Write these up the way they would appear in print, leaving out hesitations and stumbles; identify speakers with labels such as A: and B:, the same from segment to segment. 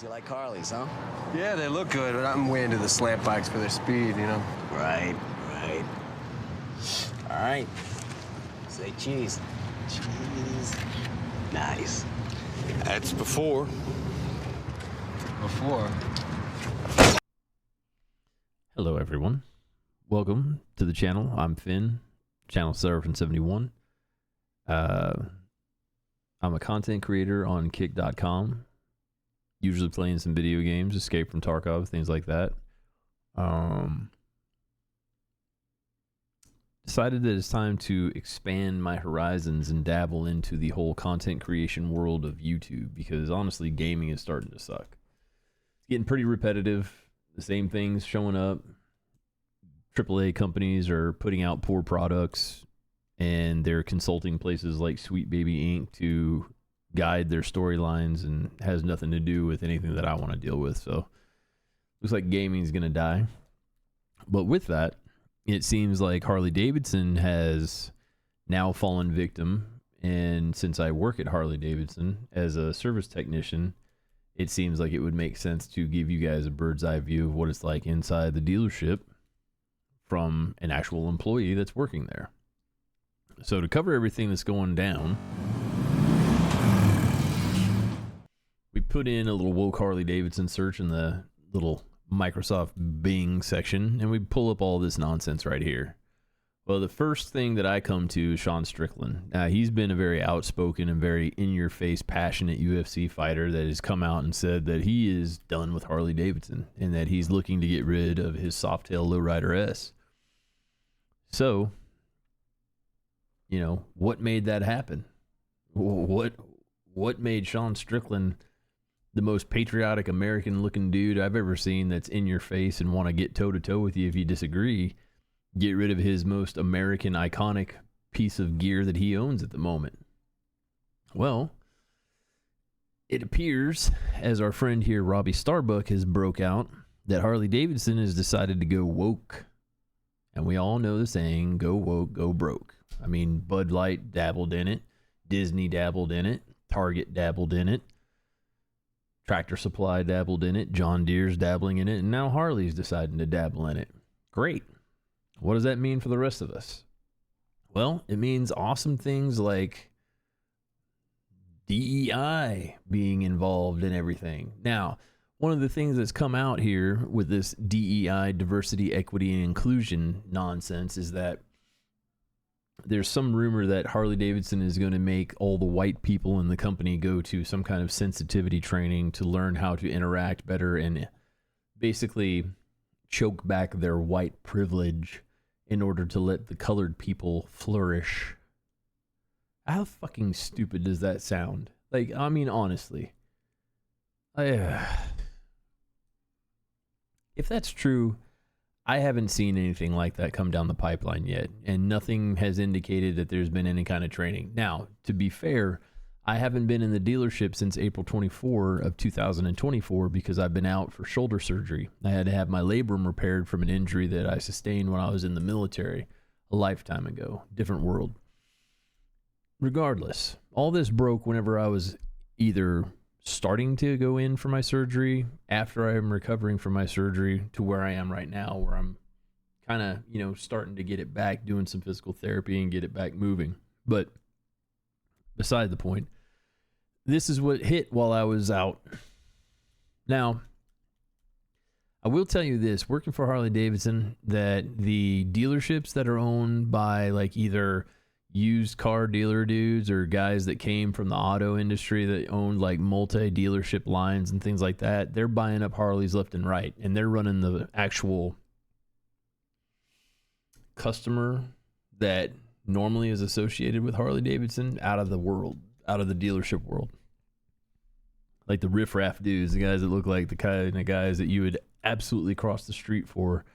A: You like Harleys, huh?
B: Yeah, they look good, but I'm way into the slant bikes for their speed, you know?
A: Right. All right. Say cheese. Cheese. Nice.
B: That's before.
C: Hello, everyone. Welcome to the channel. I'm Finn, channel Seraphin71. I'm a content creator on Kick.com, usually playing some video games, Escape from Tarkov, things like that. Decided that it's time to expand my horizons and dabble into the whole content creation world of YouTube, because honestly, gaming is starting to suck. It's getting pretty repetitive. The same things showing up. AAA companies are putting out poor products, and they're consulting places like Sweet Baby Inc. to guide their storylines, and has nothing to do with anything that I want to deal with. So looks like gaming is going to die. But with that, it seems like Harley Davidson has now fallen victim. And since I work at Harley Davidson as a service technician, it seems like it would make sense to give you guys a bird's eye view of what it's like inside the dealership from an actual employee that's working there. So to cover everything that's going down, we put in a little woke Harley Davidson search in the little Microsoft Bing section, and we pull up all this nonsense right here. Well, the first thing that I come to is Sean Strickland. Now, he's been a very outspoken and very in-your-face, passionate UFC fighter that has come out and said that he is done with Harley Davidson and that he's looking to get rid of his Softail Lowrider S. So, you know, what made that happen? What made Sean Strickland the most patriotic American-looking dude I've ever seen that's in your face and want to get toe-to-toe with you if you disagree, get rid of his most American iconic piece of gear that he owns at the moment? Well, it appears, as our friend here, Robbie Starbuck, has broke out, that Harley Davidson has decided to go woke. And we all know the saying, go woke, go broke. I mean, Bud Light dabbled in it. Disney dabbled in it. Target dabbled in it. Tractor Supply dabbled in it. John Deere's dabbling in it. And now Harley's deciding to dabble in it. Great. What does that mean for the rest of us? Well, it means awesome things like DEI being involved in everything. Now, one of the things that's come out here with this DEI, diversity, equity, and inclusion nonsense is that there's some rumor that Harley Davidson is going to make all the white people in the company go to some kind of sensitivity training to learn how to interact better and basically choke back their white privilege in order to let the colored people flourish. How fucking stupid does that sound? Like, I mean, honestly. If that's true, I haven't seen anything like that come down the pipeline yet, and nothing has indicated that there's been any kind of training. Now, to be fair, I haven't been in the dealership since April 24 of 2024 because I've been out for shoulder surgery. I had to have my labrum repaired from an injury that I sustained when I was in the military a lifetime ago. Different world. Regardless, all this broke whenever I was either starting to go in for my surgery, after I'm recovering from my surgery, to where I am right now, where I'm kind of, you know, starting to get it back, doing some physical therapy and get it back moving. But beside the point, this is what hit while I was out. Now, I will tell you this, working for Harley Davidson, that the dealerships that are owned by like either used car dealer dudes or guys that came from the auto industry that owned like multi-dealership lines and things like that, they're buying up Harleys left and right, and they're running the actual customer that normally is associated with Harley Davidson out of the world, out of the dealership world. Like the riffraff dudes, the guys that look like the kind of guys that you would absolutely cross the street for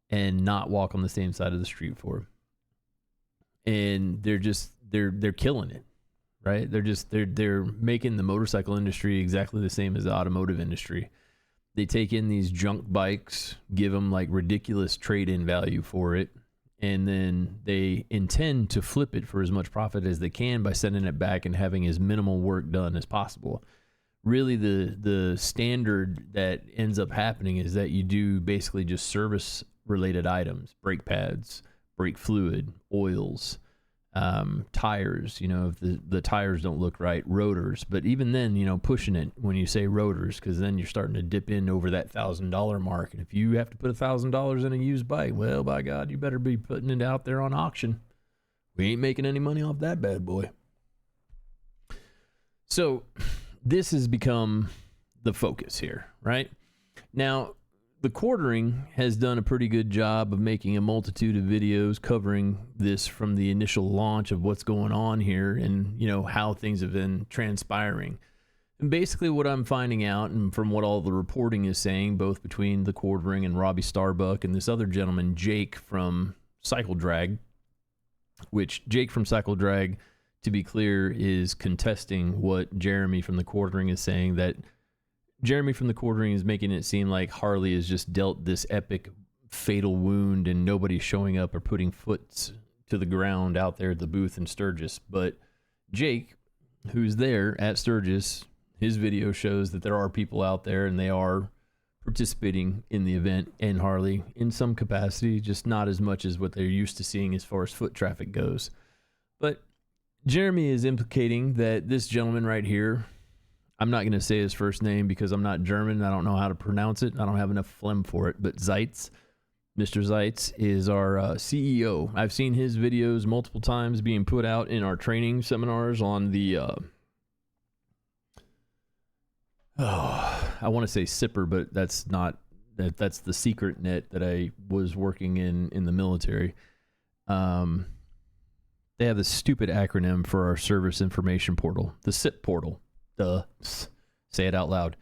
C: and not walk on the same side of the street for. And they're killing it, right? They're making the motorcycle industry exactly the same as the automotive industry. They take in these junk bikes, give them like ridiculous trade-in value for it, and then they intend to flip it for as much profit as they can by sending it back and having as minimal work done as possible. really the standard that ends up happening is that you do basically just service related items, brake pads, brake fluid, oils, tires, you know, if the tires don't look right, rotors. But even then, you know, pushing it when you say rotors, because then you're starting to dip in over that $1,000 mark. And if you have to put $1,000 in a used bike, well, by God, you better be putting it out there on auction. We ain't making any money off that bad boy. So this has become the focus here, right? Now, the Quartering has done a pretty good job of making a multitude of videos covering this from the initial launch of what's going on here and, you know, how things have been transpiring. And basically what I'm finding out, and from what all the reporting is saying, both between the Quartering and Robbie Starbuck and this other gentleman, Jake from Cycle Drag, which Jake from Cycle Drag, to be clear, is contesting what Jeremy from the Quartering is saying, that Jeremy from the Quartering is making it seem like Harley has just dealt this epic fatal wound and nobody's showing up or putting foot to the ground out there at the booth in Sturgis. But Jake, who's there at Sturgis, his video shows that there are people out there and they are participating in the event and Harley in some capacity, just not as much as what they're used to seeing as far as foot traffic goes. But Jeremy is implicating that this gentleman right here, I'm not going to say his first name because I'm not German. I don't know how to pronounce it. I don't have enough phlegm for it. But Zeitz, Mr. Zeitz, is our CEO. I've seen his videos multiple times being put out in our training seminars on the, I want to say Sipper, but that's not, that's the secret net that I was working in the military. They have this stupid acronym for our service information portal, the SIP portal. Say it out loud.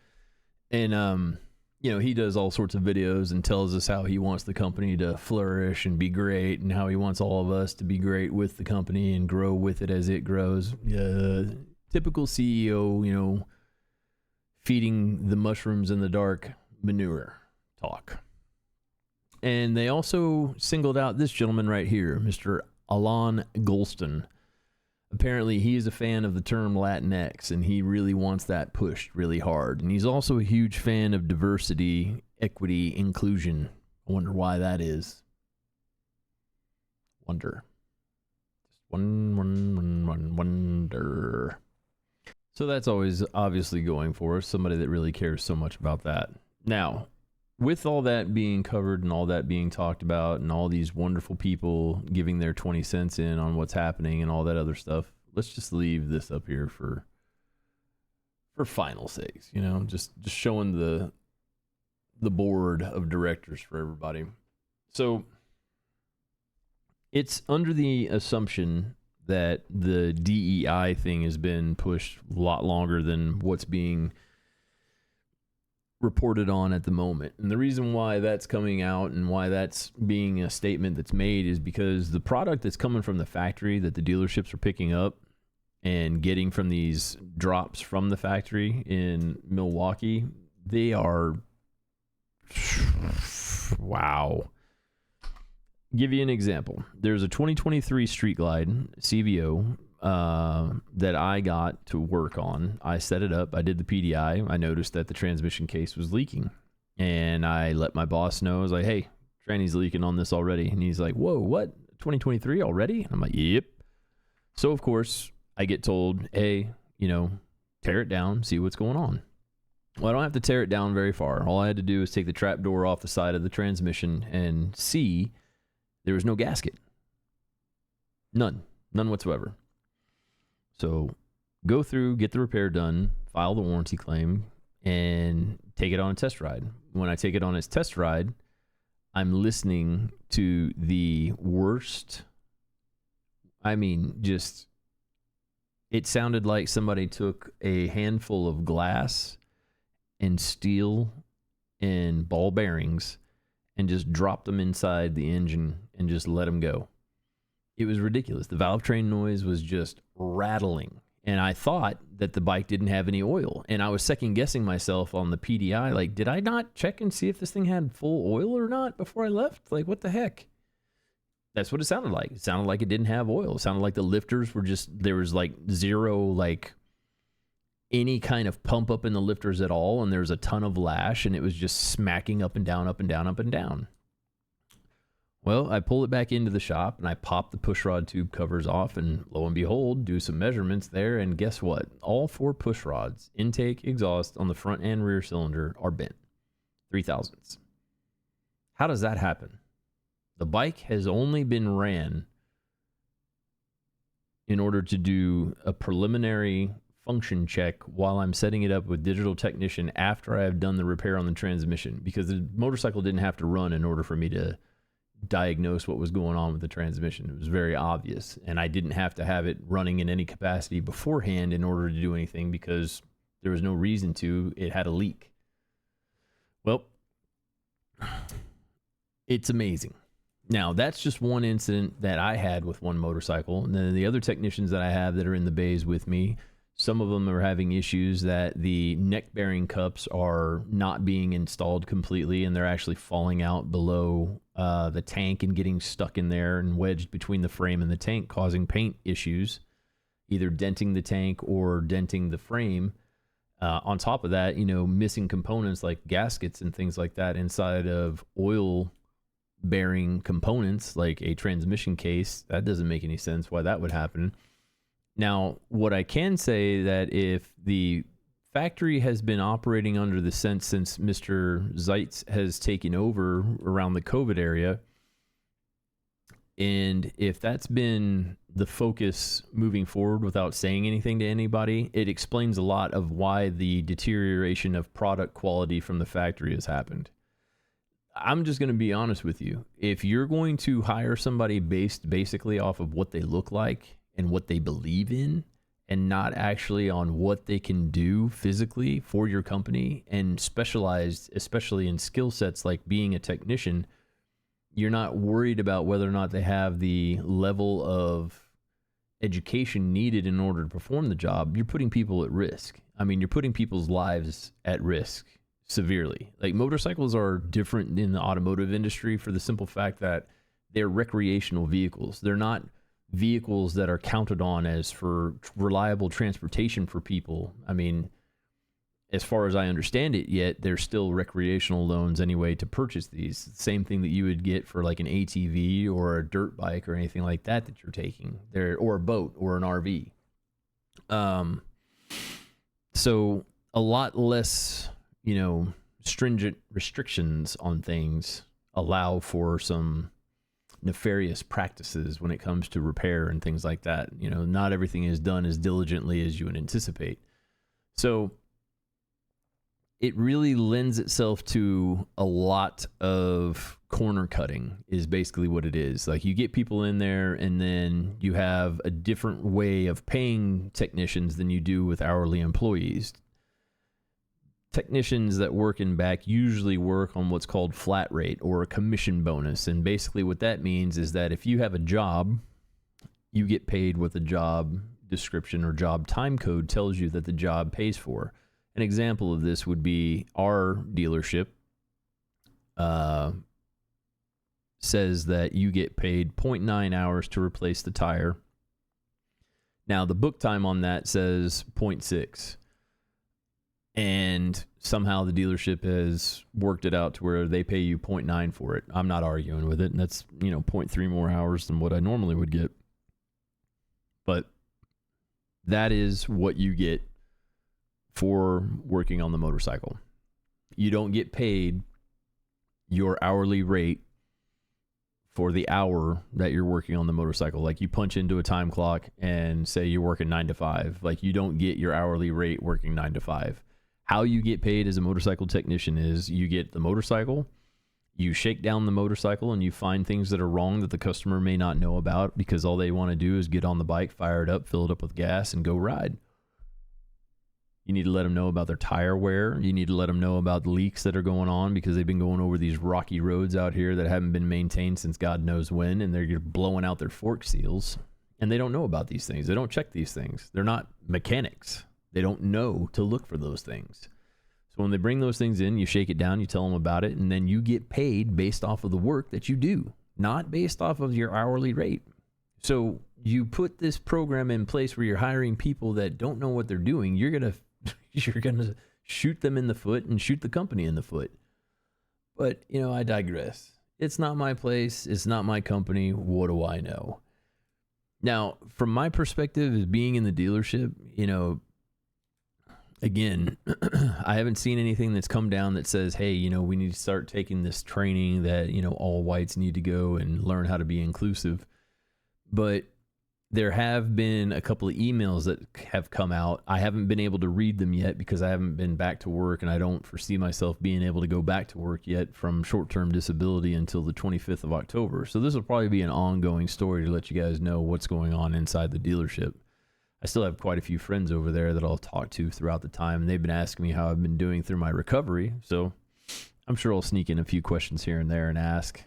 C: And you know, he does all sorts of videos and tells us how he wants the company to flourish and be great, and how he wants all of us to be great with the company and grow with it as it grows. Typical CEO, you know, feeding the mushrooms in the dark manure talk. And they also singled out this gentleman right here, Mr. Alon Golston. Apparently, he is a fan of the term Latinx, and he really wants that pushed really hard. And he's also a huge fan of diversity, equity, inclusion. I wonder why that is. Wonder. Wonder. So that's always obviously going for us, somebody that really cares so much about that. Now, with all that being covered and all that being talked about and all these wonderful people giving their 20 cents in on what's happening and all that other stuff, let's just leave this up here for final sakes, you know, just showing the board of directors for everybody. So it's under the assumption that the DEI thing has been pushed a lot longer than what's being reported on at the moment. And the reason why that's coming out and why that's being a statement that's made is because the product that's coming from the factory that the dealerships are picking up and getting from these drops from the factory in Milwaukee, they are, wow. Give you an example. There's a 2023 Street Glide CVO that I got to work on. I set it up. I did the PDI. I noticed that the transmission case was leaking. And I let my boss know. I was like, hey, tranny's leaking on this already. And he's like, whoa, what? 2023 already? I'm like, yep. So, of course, I get told, hey, you know, tear it down, see what's going on. Well, I don't have to tear it down very far. All I had to do is take the trap door off the side of the transmission and see there was no gasket. None whatsoever. So go through, get the repair done, file the warranty claim, and take it on a test ride. When I take it on its test ride, I'm listening to the worst. I mean, just, it sounded like somebody took a handful of glass and steel and ball bearings and just dropped them inside the engine and just let them go. It was ridiculous. The valve train noise was just rattling. And I thought that the bike didn't have any oil. And I was second guessing myself on the PDI. Like, did I not check and see if this thing had full oil or not before I left? Like, what the heck? That's what it sounded like. It sounded like it didn't have oil. It sounded like the lifters were just, there was like zero like any kind of pump up in the lifters at all, and there's a ton of lash, and it was just smacking up and down, up and down, up and down. Well, I pull it back into the shop, and I pop the pushrod tube covers off, and lo and behold, do some measurements there, and guess what? All 4 pushrods, intake, exhaust, on the front and rear cylinder are bent. 3/1000ths. How does that happen? The bike has only been ran in order to do a preliminary function check while I'm setting it up with digital technician after I have done the repair on the transmission, because the motorcycle didn't have to run in order for me to diagnose what was going on with the transmission. It was very obvious, and I didn't have to have it running in any capacity beforehand in order to do anything, because there was no reason to. It had a leak. Well, it's amazing. Now, that's just one incident that I had with one motorcycle. And then the other technicians that I have that are in the bays with me, some of them are having issues that the neck bearing cups are not being installed completely, and they're actually falling out below the tank and getting stuck in there and wedged between the frame and the tank, causing paint issues, either denting the tank or denting the frame. On top of that, missing components like gaskets and things like that inside of oil bearing components like a transmission case. That doesn't make any sense why that would happen. Now, what I can say that if the factory has been operating under the sense since Mr. Zeitz has taken over around the COVID area, and if that's been the focus moving forward without saying anything to anybody, it explains a lot of why the deterioration of product quality from the factory has happened. I'm just going to be honest with you. If you're going to hire somebody based basically off of what they look like and what they believe in, and not actually on what they can do physically for your company, and specialized, especially in skill sets like being a technician, you're not worried about whether or not they have the level of education needed in order to perform the job, you're putting people at risk. I mean, you're putting people's lives at risk severely. Like, motorcycles are different in the automotive industry for the simple fact that they're recreational vehicles. They're not vehicles that are counted on as for reliable transportation for people. I mean, as far as I understand it, yet there's still recreational loans anyway to purchase these. Same thing that you would get for like an ATV or a dirt bike or anything like that that you're taking there, or a boat or an RV. So a lot less, stringent restrictions on things allow for some nefarious practices when it comes to repair and things like that. Not everything is done as diligently as you would anticipate. So it really lends itself to a lot of corner cutting is basically what it is. Like, you get people in there, and then you have a different way of paying technicians than you do with hourly employees. Technicians that work in back usually work on what's called flat rate or a commission bonus. And basically what that means is that if you have a job, you get paid what the job description or job time code tells you that the job pays for. An example of this would be our dealership says that you get paid 0.9 hours to replace the tire. Now, the book time on that says 0.6. And somehow the dealership has worked it out to where they pay you 0.9 for it. I'm not arguing with it. And that's, 0.3 more hours than what I normally would get. But that is what you get for working on the motorcycle. You don't get paid your hourly rate for the hour that you're working on the motorcycle. Like, you punch into a time clock and say you're working 9 to 5. Like, you don't get your hourly rate working 9 to 5. How you get paid as a motorcycle technician is you get the motorcycle, you shake down the motorcycle, and you find things that are wrong that the customer may not know about, because all they want to do is get on the bike, fire it up, fill it up with gas, and go ride. You need to let them know about their tire wear. You need to let them know about the leaks that are going on, because they've been going over these rocky roads out here that haven't been maintained since God knows when, and they're blowing out their fork seals. And they don't know about these things. They don't check these things. They're not mechanics. They don't know to look for those things. So when they bring those things in, you shake it down, you tell them about it, and then you get paid based off of the work that you do, not based off of your hourly rate. So you put this program in place where you're hiring people that don't know what they're doing. You're going to you're going to shoot them in the foot and shoot the company in the foot. But, I digress. It's not my place. It's not my company. What do I know? Now, from my perspective as being in the dealership, again, I haven't seen anything that's come down that says, hey, we need to start taking this training that, all whites need to go and learn how to be inclusive. But there have been a couple of emails that have come out. I haven't been able to read them yet because I haven't been back to work, and I don't foresee myself being able to go back to work yet from short-term disability until the 25th of October. So this will probably be an ongoing story to let you guys know what's going on inside the dealership. I still have quite a few friends over there that I'll talk to throughout the time, and they've been asking me how I've been doing through my recovery. So I'm sure I'll sneak in a few questions here and there and ask.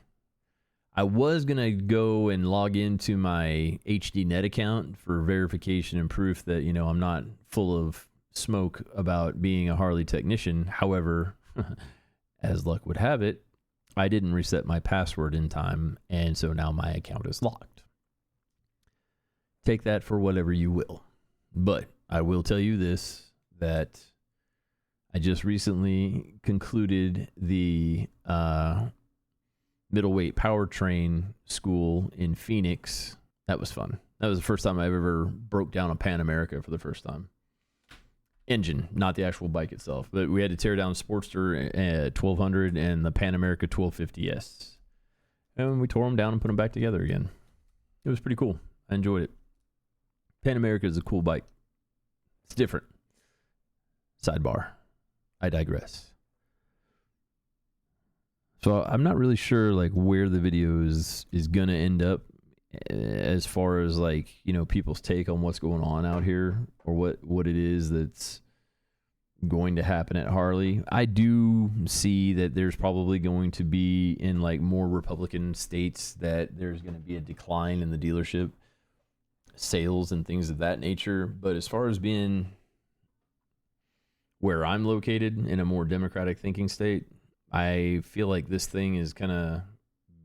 C: I was going to go and log into my HDNet account for verification and proof that, I'm not full of smoke about being a Harley technician. However, as luck would have it, I didn't reset my password in time, and so now my account is locked. Take that for whatever you will. But I will tell you this, that I just recently concluded the middleweight powertrain school in Phoenix. That was fun. That was the first time I've ever broke down a Pan America for the first time. Engine, not the actual bike itself. But we had to tear down Sportster 1200 and the Pan America 1250S. And we tore them down and put them back together again. It was pretty cool. I enjoyed it. Pan America is a cool bike. It's different. Sidebar. I digress. So I'm not really sure where the video is going to end up as far as people's take on what's going on out here or what it is that's going to happen at Harley. I do see that there's probably going to be in more Republican states that there's going to be a decline in the dealership sales and things of that nature. But as far as being where I'm located in a more democratic thinking state, I feel like this thing is going to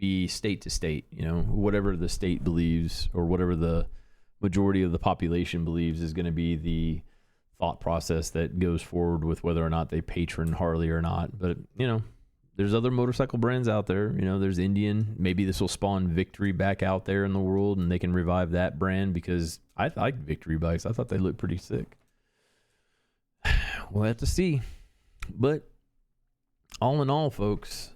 C: be state to state, whatever the state believes or whatever the majority of the population believes is going to be the thought process that goes forward with whether or not they patron Harley or not. But, there's other motorcycle brands out there. There's Indian. Maybe this will spawn Victory back out there in the world and they can revive that brand because I like Victory bikes. I thought they looked pretty sick. We'll have to see. But all in all, folks,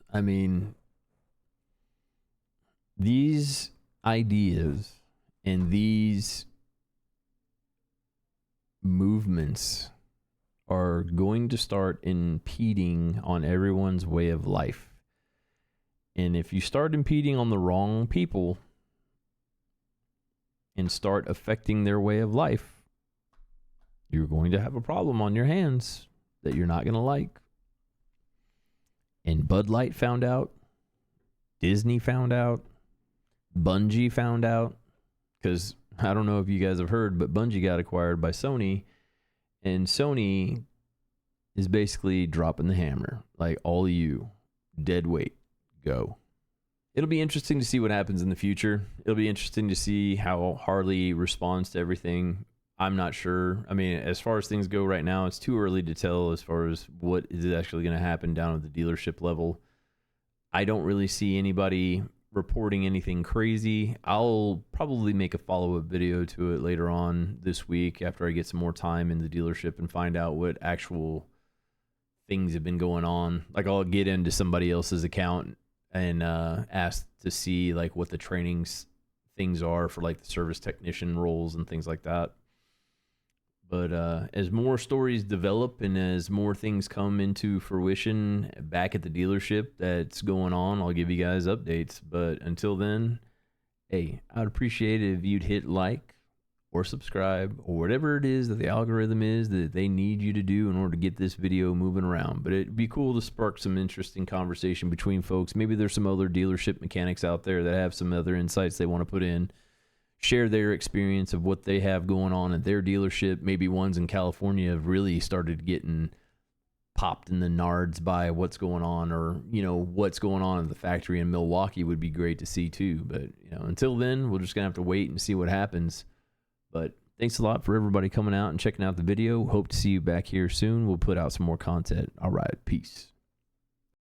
C: these ideas and these movements are going to start impeding on everyone's way of life. And if you start impeding on the wrong people and start affecting their way of life, you're going to have a problem on your hands that you're not going to like. And Bud Light found out. Disney found out. Bungie found out. Because I don't know if you guys have heard, but Bungie got acquired by Sony. And Sony is basically dropping the hammer. All of you, dead weight, go. It'll be interesting to see what happens in the future. It'll be interesting to see how Harley responds to everything. I'm not sure. As far as things go right now, it's too early to tell as far as what is actually going to happen down at the dealership level. I don't really see anybody reporting anything crazy. I'll probably make a follow-up video to it later on this week after I get some more time in the dealership and find out what actual things have been going on. I'll get into somebody else's account and ask to see what the trainings things are for the service technician roles and things like that. But as more stories develop and as more things come into fruition back at the dealership that's going on, I'll give you guys updates. But until then, hey, I'd appreciate it if you'd hit like or subscribe or whatever it is that the algorithm is that they need you to do in order to get this video moving around. But it'd be cool to spark some interesting conversation between folks. Maybe there's some other dealership mechanics out there that have some other insights they want to put in. Share their experience of what they have going on at their dealership. Maybe ones in California have really started getting popped in the nards by what's going on, or what's going on at the factory in Milwaukee would be great to see too. But until then, we're just gonna have to wait and see what happens. But Thanks a lot for everybody coming out and checking out the video. Hope to see you back here soon. We'll put out some more content. All right, peace.